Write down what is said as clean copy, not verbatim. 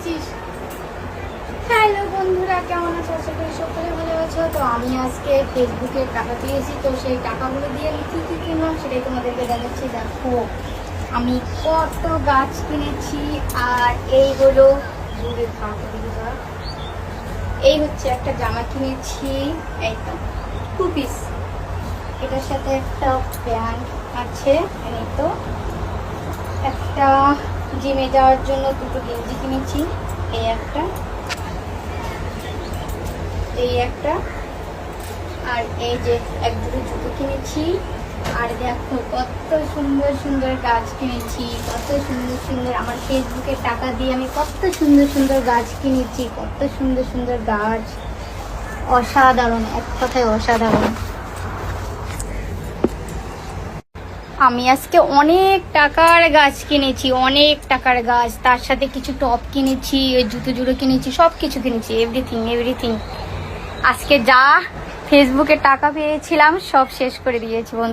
দিচ্ছিস। হ্যালো বন্ধুরা, কেমন আছো? আশা করি সকলে ভালো আছো। তো আমি আজকে ফেসবুকে টাকা পেয়েছি, তো সেই টাকাগুলো দিয়ে আমি কী কী কিনলাম সেটাই তোমাদেরকে দেখাচ্ছি। দেখো আমি কত গাছ কিনেছি। আর এই হলো দূরে থাকা, এই হচ্ছে একটা জামা কিনেছি, এই তো 2 পিস। এটার সাথে একটা প্যান্ট আছে, এই তো একটা জিমে যাওয়ার জন্য 2টো গেঞ্জি কিনেছি, এই একটা আর এই যে 1-2 জুতো কিনেছি। আর দেখো কত সুন্দর সুন্দর গাছ কিনেছি, কত সুন্দর সুন্দর আমার ফেসবুকের টাকা দিয়ে আমি কত সুন্দর সুন্দর গাছ কিনেছি, কত সুন্দর সুন্দর গাছ, অসাধারণ, এক কথায় অসাধারণ। আমি আজকে অনেক টাকার গাছ কিনেছি, অনেক টাকার গাছ, তার সাথে কিছু টপ কিনেছি, ওই জুতো জুড়ো কিনেছি, সব কিছু কিনেছি, এভরিথিং। আজকে যা ফেসবুকে টাকা পেয়েছিলাম সব শেষ করে দিয়েছি বন্ধু।